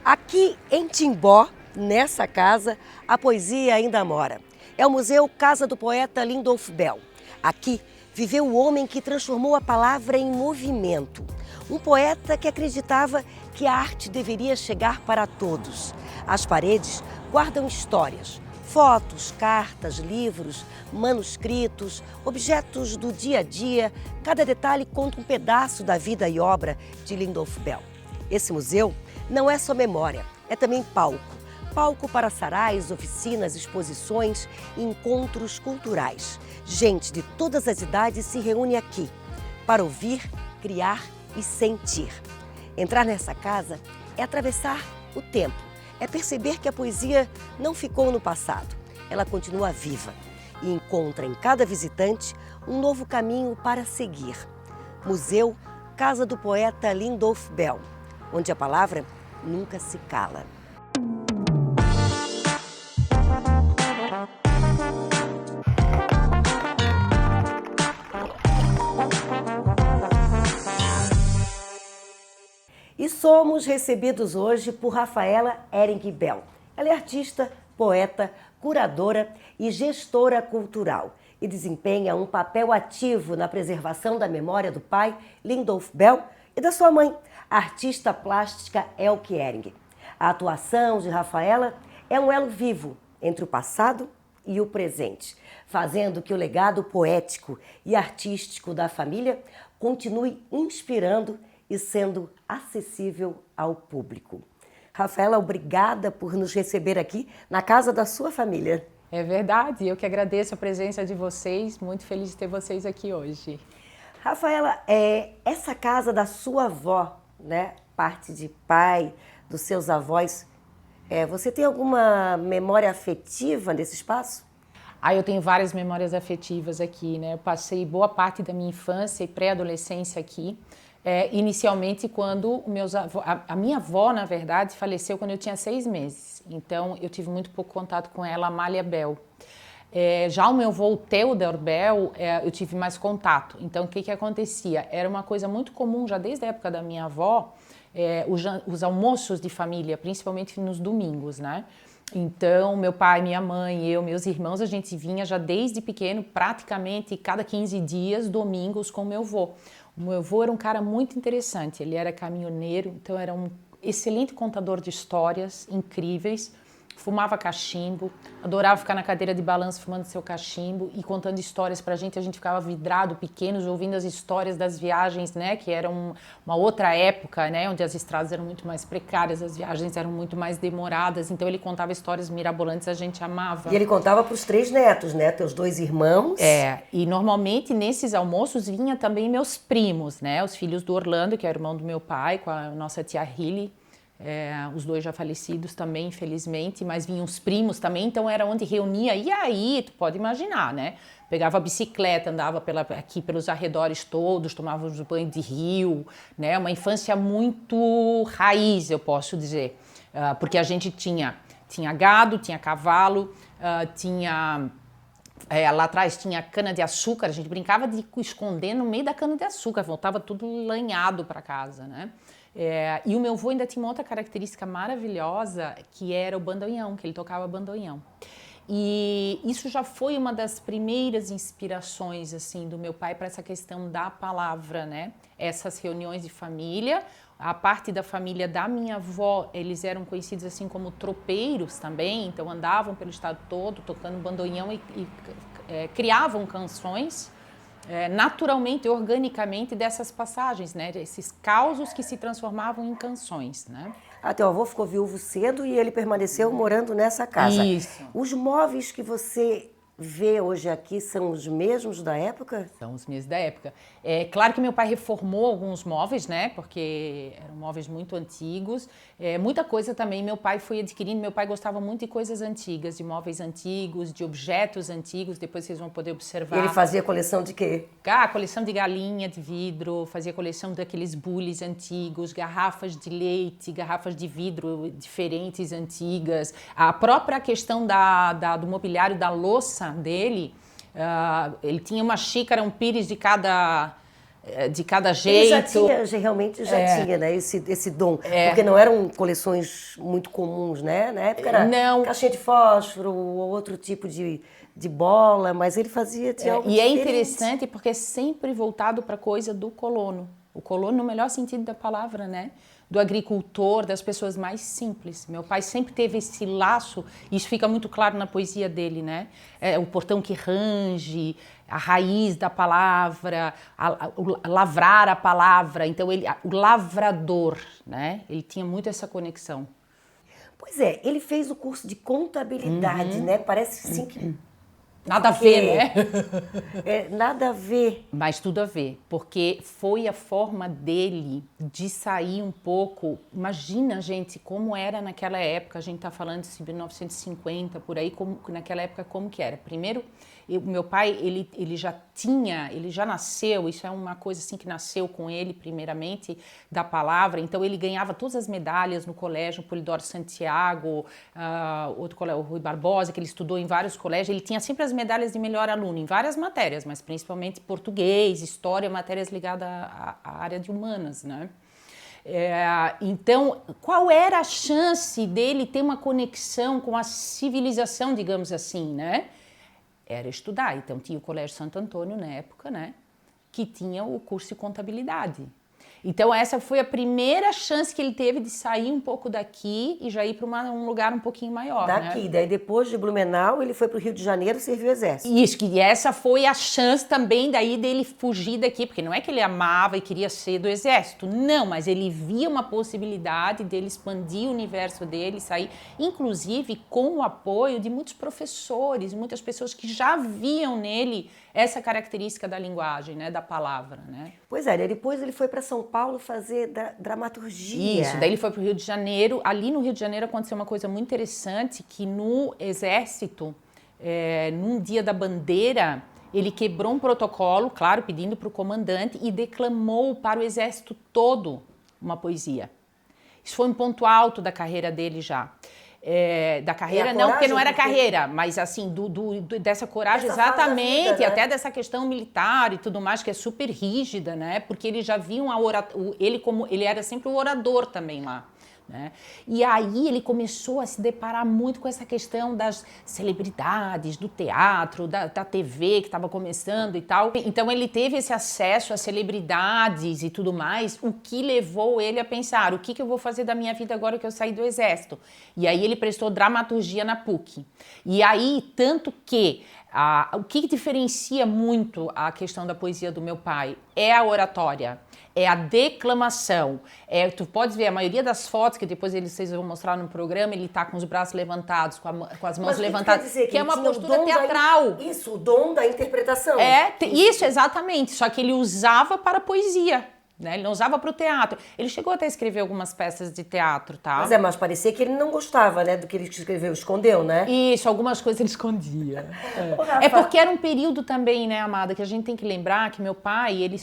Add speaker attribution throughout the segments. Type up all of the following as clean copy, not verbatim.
Speaker 1: Aqui em Timbó, nessa casa, a poesia ainda mora. É o Museu Casa do Poeta Lindolf Bell. Aqui viveu o homem que transformou a palavra em movimento. Um poeta que acreditava que a arte deveria chegar para todos. As paredes guardam histórias, fotos, cartas, livros, manuscritos, objetos do dia a dia. Cada detalhe conta um pedaço da vida e obra de Lindolf Bell. Esse museu não é só memória, é também palco. Palco para sarais, oficinas, exposições e encontros culturais. Gente de todas as idades se reúne aqui para ouvir, criar e sentir. Entrar nessa casa é atravessar o tempo, é perceber que a poesia não ficou no passado, ela continua viva e encontra em cada visitante um novo caminho para seguir. Museu Casa do Poeta Lindolf Bell, onde a palavra nunca se cala. E somos recebidos hoje por Rafaela Ehring Bell. Ela é artista, poeta, curadora e gestora cultural e desempenha um papel ativo na preservação da memória do pai, Lindolf Bell, e da sua mãe, a artista plástica Elke Ehring. A atuação de Rafaela é um elo vivo entre o passado e o presente, fazendo que o legado poético e artístico da família continue inspirando e sendo acessível ao público. Rafaela, obrigada por nos receber aqui na casa da sua família.
Speaker 2: É verdade, eu que agradeço a presença de vocês, muito feliz de ter vocês aqui hoje.
Speaker 1: Rafaela, essa casa da sua avó, né, parte de pai, dos seus avós, você tem alguma memória afetiva nesse espaço?
Speaker 2: Eu tenho várias memórias afetivas aqui, né? Eu passei boa parte da minha infância e pré-adolescência aqui. Inicialmente quando a minha avó, na verdade, faleceu quando eu tinha 6 meses. Então, eu tive muito pouco contato com ela, Amália Bell. Já o meu avô, o Theodor Bell, eu tive mais contato. Então, o que acontecia? Era uma coisa muito comum, já desde a época da minha avó, os almoços de família, principalmente nos domingos, né? Então, meu pai, minha mãe, eu, meus irmãos, a gente vinha já desde pequeno, praticamente cada 15 dias, domingos, com o meu avô. O meu avô era um cara muito interessante, ele era caminhoneiro, então era um excelente contador de histórias incríveis, fumava cachimbo, adorava ficar na cadeira de balanço fumando seu cachimbo e contando histórias pra gente. A gente ficava vidrado, pequenos, ouvindo as histórias das viagens, né, que era uma outra época, né, onde as estradas eram muito mais precárias, as viagens eram muito mais demoradas, então ele contava histórias mirabolantes, a gente amava.
Speaker 1: E ele contava pros 3 netos, né, teus 2 irmãos.
Speaker 2: E normalmente nesses almoços vinha também meus primos, né, os filhos do Orlando, que é o irmão do meu pai, com a nossa tia Hilly. Os 2 já falecidos também, infelizmente, mas vinham os primos também, então era onde reunia, e aí, tu pode imaginar, né? Pegava a bicicleta, andava aqui pelos arredores todos, tomava um banho de rio, né? Uma infância muito raiz, eu posso dizer, porque a gente tinha gado, tinha cavalo, lá atrás tinha cana-de-açúcar, a gente brincava de esconder no meio da cana-de-açúcar, voltava tudo lanhado para casa, né? E o meu avô ainda tinha uma outra característica maravilhosa, que era o bandoneão, que ele tocava bandoneão. E isso já foi uma das primeiras inspirações, assim, do meu pai para essa questão da palavra, né? Essas reuniões de família, a parte da família da minha avó, eles eram conhecidos assim como tropeiros também, então andavam pelo estado todo tocando bandoneão e criavam canções naturalmente, organicamente dessas passagens, né? Esses causos que se transformavam em canções, né?
Speaker 1: Teu avô ficou viúvo cedo e ele permaneceu morando nessa casa.
Speaker 2: Isso.
Speaker 1: Os móveis que você vê hoje aqui são os mesmos da época?
Speaker 2: São os mesmos da época. Claro que meu pai reformou alguns móveis, né? Porque eram móveis muito antigos. Muita coisa também meu pai foi adquirindo. Meu pai gostava muito de coisas antigas, de móveis antigos, de objetos antigos. Depois vocês vão poder observar.
Speaker 1: E ele fazia coleção de quê?
Speaker 2: Coleção de galinha de vidro, fazia coleção daqueles bules antigos, garrafas de leite, garrafas de vidro diferentes, antigas. A própria questão do mobiliário da louça dele, ele tinha uma xícara, um pires de cada de cada
Speaker 1: Ele
Speaker 2: jeito.
Speaker 1: realmente já tinha, né, esse dom. Porque não eram coleções muito comuns, né? Na época era caixinha de fósforo, ou outro tipo de bola, mas ele fazia de algo
Speaker 2: E é
Speaker 1: diferente.
Speaker 2: interessante porque é sempre voltado para a coisa do colono. O colono no melhor sentido da palavra, né? Do agricultor, das pessoas mais simples. Meu pai sempre teve esse laço, e isso fica muito claro na poesia dele, né? O portão que range, a raiz da palavra, lavrar a palavra. Então, o lavrador, né? Ele tinha muito essa conexão.
Speaker 1: Pois é, ele fez o curso de contabilidade, né? Parece sim que...
Speaker 2: Nada a ver, né?
Speaker 1: Nada a ver.
Speaker 2: Mas tudo a ver, porque foi a forma dele de sair um pouco. Imagina, gente, como era naquela época, a gente está falando de 1950, por aí, naquela época como que era. Primeiro, meu pai, ele já nasceu, isso é uma coisa assim que nasceu com ele, primeiramente, da palavra. Então, ele ganhava todas as medalhas no colégio, o Polidoro Santiago, outro colégio, o Rui Barbosa, que ele estudou em vários colégios. Ele tinha sempre as medalhas de melhor aluno em várias matérias, mas principalmente português, história, matérias ligadas à área de humanas, né? Então, qual era a chance dele ter uma conexão com a civilização, digamos assim, né? Era estudar. Então, tinha o Colégio Santo Antônio na época, né? Que tinha o curso de contabilidade. Então, essa foi a primeira chance que ele teve de sair um pouco daqui e já ir para um lugar um pouquinho maior,
Speaker 1: Daqui,
Speaker 2: né?
Speaker 1: daí depois de Blumenau, ele foi para o Rio de Janeiro servir o exército.
Speaker 2: Isso, que essa foi a chance também daí dele fugir daqui, porque não é que ele amava e queria ser do exército, não, mas ele via uma possibilidade dele expandir o universo dele, sair, inclusive com o apoio de muitos professores, muitas pessoas que já viam nele essa característica da linguagem, né, da palavra, né?
Speaker 1: Pois é, depois ele foi para São Paulo fazer dramaturgia.
Speaker 2: Isso, daí ele foi para o Rio de Janeiro. Ali no Rio de Janeiro aconteceu uma coisa muito interessante, que no Exército, num dia da bandeira, ele quebrou um protocolo, claro, pedindo para o comandante, e declamou para o Exército todo uma poesia. Isso foi um ponto alto da carreira dele já. Da carreira, não porque não era carreira, mas assim, dessa coragem, exatamente, vida, né? Até dessa questão militar e tudo mais, que é super rígida, né? Porque eles já viam ele era sempre o orador também lá. Né? E aí ele começou a se deparar muito com essa questão das celebridades, do teatro, da TV que estava começando e tal. Então ele teve esse acesso a celebridades e tudo mais, o que levou ele a pensar, o que eu vou fazer da minha vida agora que eu saí do exército? E aí ele prestou dramaturgia na PUC. E aí, tanto que o que diferencia muito a questão da poesia do meu pai é a oratória. É a declamação. Tu podes ver, a maioria das fotos, que depois vocês vão mostrar no programa, ele tá com os braços levantados, com as mãos levantadas,
Speaker 1: quer dizer
Speaker 2: que é uma postura teatral.
Speaker 1: Isso, o dom da interpretação.
Speaker 2: Isso, exatamente. Só que ele usava para a poesia. Né? Ele não usava para o teatro. Ele chegou até a escrever algumas peças de teatro, tá?
Speaker 1: Mas parecia que ele não gostava, né, do que ele escreveu, escondeu, né?
Speaker 2: Isso, algumas coisas ele escondia. É porque era um período também, né, amada, que a gente tem que lembrar que meu pai, ele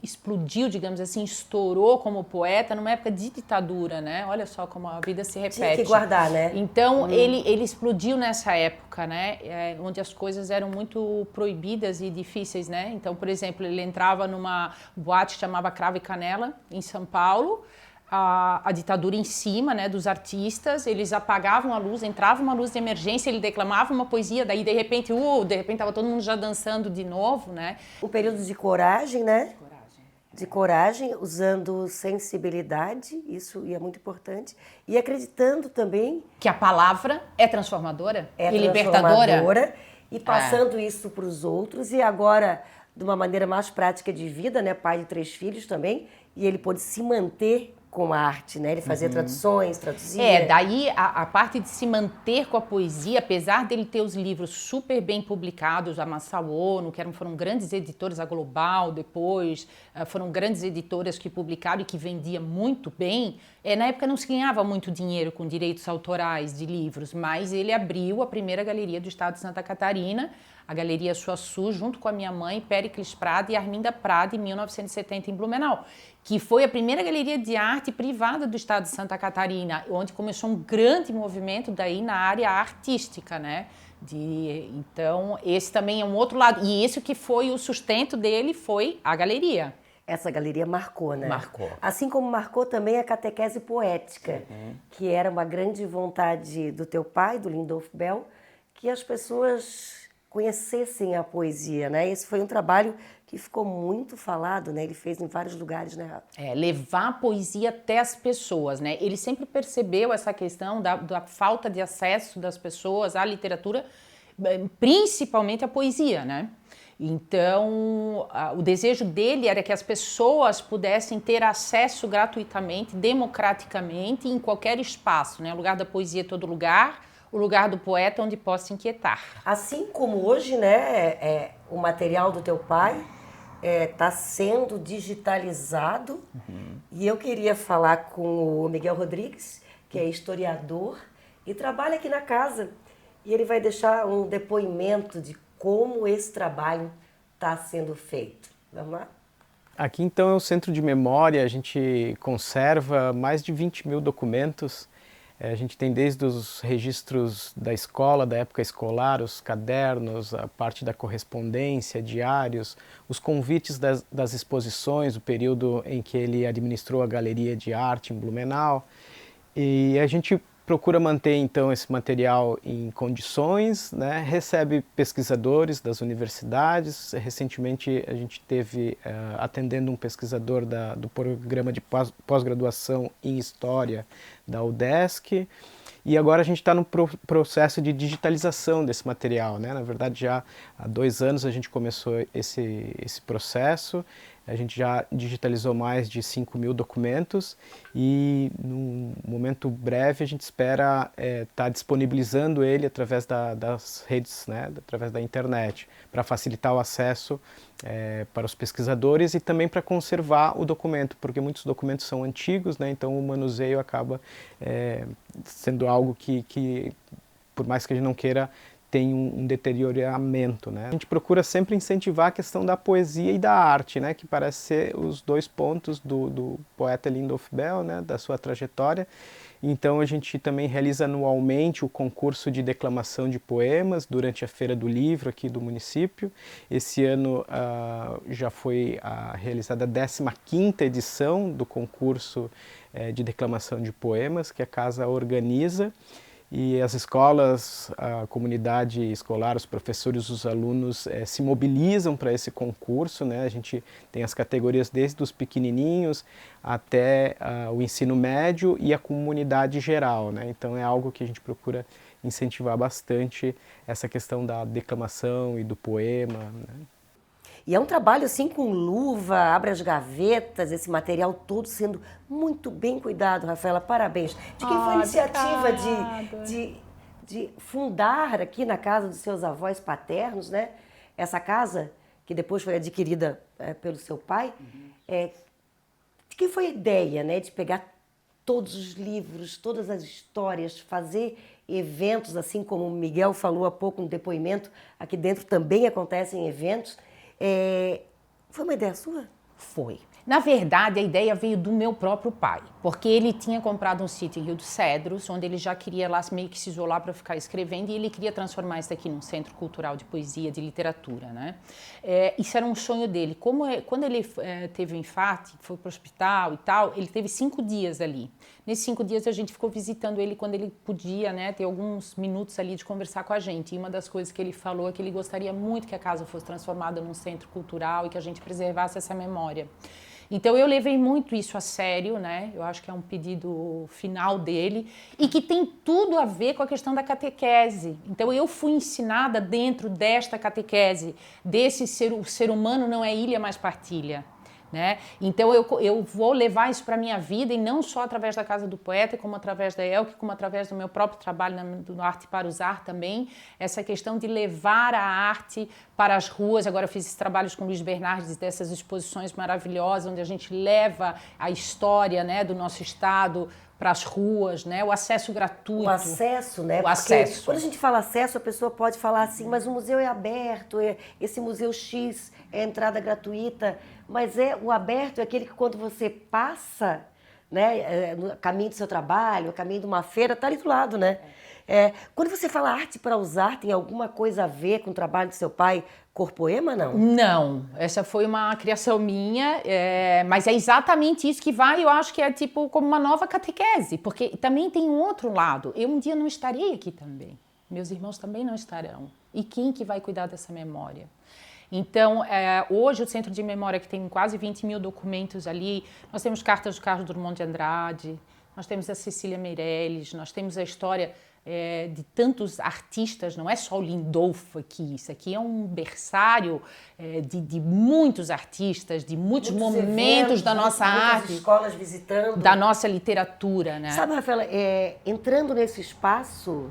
Speaker 2: explodiu, digamos assim, estourou como poeta numa época de ditadura, né? Olha só como a vida se repete.
Speaker 1: Tinha que guardar, né?
Speaker 2: Então, ele explodiu nessa época, né? Onde as coisas eram muito proibidas e difíceis, né? Então, por exemplo, ele entrava numa boate que chamava Cravo e Canela, em São Paulo, a ditadura em cima, né, dos artistas, eles apagavam a luz, entrava uma luz de emergência, ele declamava uma poesia, daí de repente estava todo mundo já dançando de novo, né?
Speaker 1: Um período de coragem, né? De coragem, usando sensibilidade, isso é muito importante, e acreditando também
Speaker 2: que a palavra é transformadora e libertadora.
Speaker 1: E passando isso para os outros, e agora, de uma maneira mais prática de vida, né? Pai de 3 filhos também, e ele pôde se manter com a arte, né? Ele fazia traduções, traduzia.
Speaker 2: Daí a parte de se manter com a poesia, apesar dele ter os livros super bem publicados, a Massaono, que foram grandes editoras, a Global depois, foram grandes editoras que publicaram e que vendia muito bem, na época não se ganhava muito dinheiro com direitos autorais de livros, mas ele abriu a primeira galeria do estado de Santa Catarina, a Galeria Suaçu, junto com a minha mãe, Péricles Prado e Arminda Prado, em 1970, em Blumenau, que foi a primeira galeria de arte privada do estado de Santa Catarina, onde começou um grande movimento daí na área artística, né? Então, esse também é um outro lado. E isso que foi o sustento dele, foi a galeria.
Speaker 1: Essa galeria marcou, né?
Speaker 2: Marcou.
Speaker 1: Assim como marcou também a catequese poética, que era uma grande vontade do teu pai, do Lindolf Bell, que as pessoas conhecessem a poesia, né? Esse foi um trabalho que ficou muito falado, né? Ele fez em vários lugares, né, Rafa?
Speaker 2: Levar a poesia até as pessoas, né? Ele sempre percebeu essa questão da falta de acesso das pessoas à literatura, principalmente à poesia, né? Então, o desejo dele era que as pessoas pudessem ter acesso gratuitamente, democraticamente, em qualquer espaço, né? O lugar da poesia é todo lugar, o lugar do poeta onde possa inquietar.
Speaker 1: Assim como hoje, né, o material do teu pai está sendo digitalizado, e eu queria falar com o Miguel Rodrigues, que é historiador e trabalha aqui na casa, e ele vai deixar um depoimento de como esse trabalho está sendo feito. Vamos lá?
Speaker 3: Aqui então é o Centro de Memória, a gente conserva mais de 20 mil documentos. A gente tem desde os registros da escola, da época escolar, os cadernos, a parte da correspondência, diários, os convites das exposições, o período em que ele administrou a Galeria de Arte em Blumenau. E a gente procura manter então esse material em condições, né? Recebe pesquisadores das universidades. Recentemente a gente teve atendendo um pesquisador do programa de pós-graduação em História da UDESC, e agora a gente está no processo de digitalização desse material, né? Na verdade, já há 2 anos a gente começou esse processo. A gente já digitalizou mais de 5 mil documentos e, num momento breve, a gente espera estar disponibilizando ele através das redes, né, através da internet, para facilitar o acesso para os pesquisadores e também para conservar o documento, porque muitos documentos são antigos, né, então o manuseio acaba sendo algo que, por mais que a gente não queira, tem um deterioramento, né? A gente procura sempre incentivar a questão da poesia e da arte, né? Que parece ser os 2 pontos do poeta Lindolf Bell, né? Da sua trajetória. Então a gente também realiza anualmente o concurso de declamação de poemas durante a Feira do Livro aqui do município. Esse ano já foi realizada a 15ª edição do concurso de declamação de poemas que a casa organiza. E as escolas, a comunidade escolar, os professores, os alunos se mobilizam para esse concurso, né? A gente tem as categorias desde os pequenininhos até o ensino médio e a comunidade geral, né? Então é algo que a gente procura incentivar bastante, essa questão da declamação e do poema, né?
Speaker 1: E é um trabalho assim com luva, abre as gavetas, esse material todo sendo muito bem cuidado, Rafaela, parabéns. De quem foi a iniciativa de fundar aqui na casa dos seus avós paternos, né? Essa casa, que depois foi adquirida pelo seu pai, de quem foi a ideia, né, de pegar todos os livros, todas as histórias, fazer eventos, assim como o Miguel falou há pouco no depoimento, aqui dentro também acontecem eventos. Foi uma ideia sua?
Speaker 2: Foi. Na verdade, a ideia veio do meu próprio pai, porque ele tinha comprado um sítio em Rio dos Cedros, onde ele já queria lá meio que se isolar para ficar escrevendo, e ele queria transformar isso aqui num centro cultural de poesia, de literatura, né? Isso era um sonho dele. Quando ele teve um infarto, foi para o hospital e tal, ele teve 5 dias ali. Nesses 5 dias a gente ficou visitando ele quando ele podia, né, ter alguns minutos ali de conversar com a gente. E uma das coisas que ele falou é que ele gostaria muito que a casa fosse transformada num centro cultural e que a gente preservasse essa memória. Então eu levei muito isso a sério, né? Eu acho que é um pedido final dele e que tem tudo a ver com a questão da catequese. Então eu fui ensinada dentro desta catequese, o ser humano não é ilha, mas partilha. Né? Então eu vou levar isso para a minha vida, e não só através da Casa do Poeta, como através da ELC, como através do meu próprio trabalho no Arte para Usar também, essa questão de levar a arte para as ruas. Agora eu fiz esses trabalhos com o Luiz Bernardes, dessas exposições maravilhosas, onde a gente leva a história, né, do nosso estado para as ruas, né? O acesso gratuito.
Speaker 1: O acesso, né?
Speaker 2: O
Speaker 1: Porque
Speaker 2: acesso.
Speaker 1: Quando a gente fala acesso, a pessoa pode falar assim, mas o museu é aberto, esse museu X é entrada gratuita, mas o aberto é aquele que quando você passa, né, no caminho do seu trabalho, no caminho de uma feira, está ali do lado, né? Quando você fala arte para usar, tem alguma coisa a ver com o trabalho do seu pai, Corpoema, não?
Speaker 2: Não, essa foi uma criação minha, mas é exatamente isso que vai, eu acho que é tipo como uma nova catequese, porque também tem um outro lado, eu um dia não estarei aqui também, meus irmãos também não estarão, e quem que vai cuidar dessa memória? Então, hoje o Centro de Memória, que tem quase 20 mil documentos ali, nós temos cartas do Carlos Drummond de Andrade, nós temos a Cecília Meirelles, nós temos a história de tantos artistas, não é só o Lindolfo aqui, isso aqui é um berçário de muitos artistas, de muitos momentos
Speaker 1: eventos,
Speaker 2: da nossa arte,
Speaker 1: escolas visitando,
Speaker 2: da nossa literatura, né?
Speaker 1: Sabe, Rafaela, entrando nesse espaço,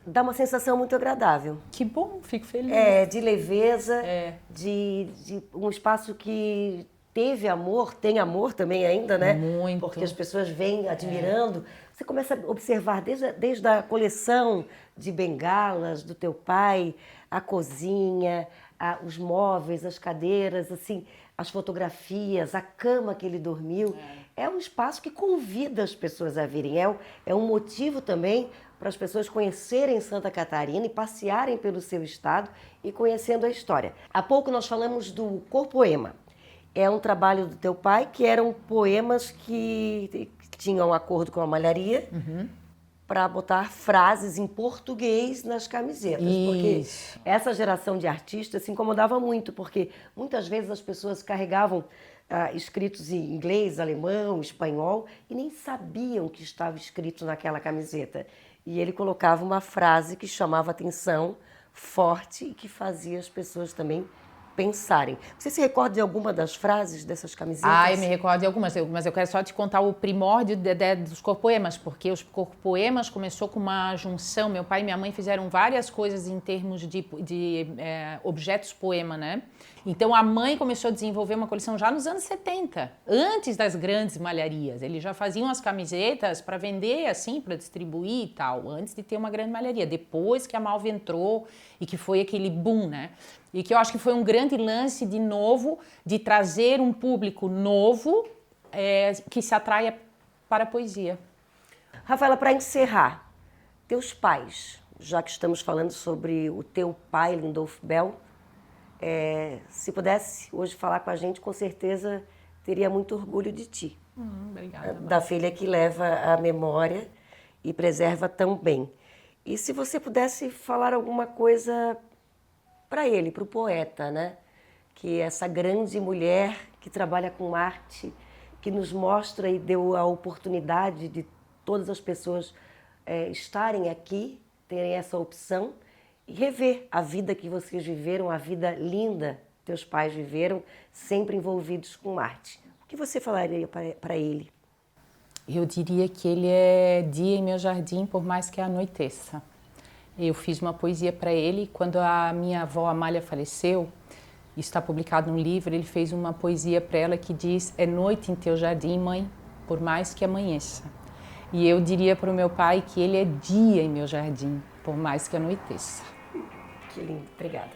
Speaker 1: dá uma sensação muito agradável.
Speaker 2: Que bom, fico feliz.
Speaker 1: De leveza, de um espaço que teve amor, tem amor também ainda, né?
Speaker 2: Muito.
Speaker 1: Porque as pessoas vêm admirando. Você começa a observar desde a coleção de bengalas do teu pai, a cozinha, os móveis, as cadeiras, assim, as fotografias, a cama que ele dormiu. É um espaço que convida as pessoas a virem. É um motivo também para as pessoas conhecerem Santa Catarina e passearem pelo seu estado e conhecendo a história. Há pouco nós falamos do Corpoema. É um trabalho do teu pai, que eram poemas que tinham acordo com a malharia para botar frases em português nas camisetas.
Speaker 2: Isso.
Speaker 1: Porque essa geração de artistas se incomodava muito, porque muitas vezes as pessoas carregavam escritos em inglês, alemão, espanhol e nem sabiam que estava escrito naquela camiseta. E ele colocava uma frase que chamava atenção, forte e que fazia as pessoas também pensarem. Você se recorda de alguma das frases dessas camisetas?
Speaker 2: Eu me recordo de algumas, mas eu quero só te contar o primórdio dos corpoemas, porque os corpoemas começou com uma junção, meu pai e minha mãe fizeram várias coisas em termos de objetos poema, né? Então a mãe começou a desenvolver uma coleção já nos anos 70, antes das grandes malharias. Eles já faziam as camisetas para vender, assim, para distribuir e tal, antes de ter uma grande malharia. Depois que a Malve entrou e que foi aquele boom, né? E que eu acho que foi um grande lance, de novo, de trazer um público novo que se atraia para a poesia.
Speaker 1: Rafaela, para encerrar, teus pais, já que estamos falando sobre o teu pai, Lindolfo Bell, se pudesse hoje falar com a gente, com certeza teria muito orgulho de ti.
Speaker 2: Obrigada.
Speaker 1: Da filha que leva a memória e preserva tão bem. E se você pudesse falar alguma coisa para ele, para o poeta, né? Que essa grande mulher que trabalha com arte, que nos mostra e deu a oportunidade de todas as pessoas estarem aqui, terem essa opção e rever a vida que vocês viveram, a vida linda que teus pais viveram, sempre envolvidos com arte. O que você falaria para ele?
Speaker 2: Eu diria que ele é dia em meu jardim, por mais que anoiteça. Eu fiz uma poesia para ele quando a minha avó Amália faleceu. Isso está publicado num livro. Ele fez uma poesia para ela que diz: é noite em teu jardim, mãe, por mais que amanheça. E eu diria para o meu pai que ele é dia em meu jardim, por mais que anoiteça.
Speaker 1: Que lindo, obrigada.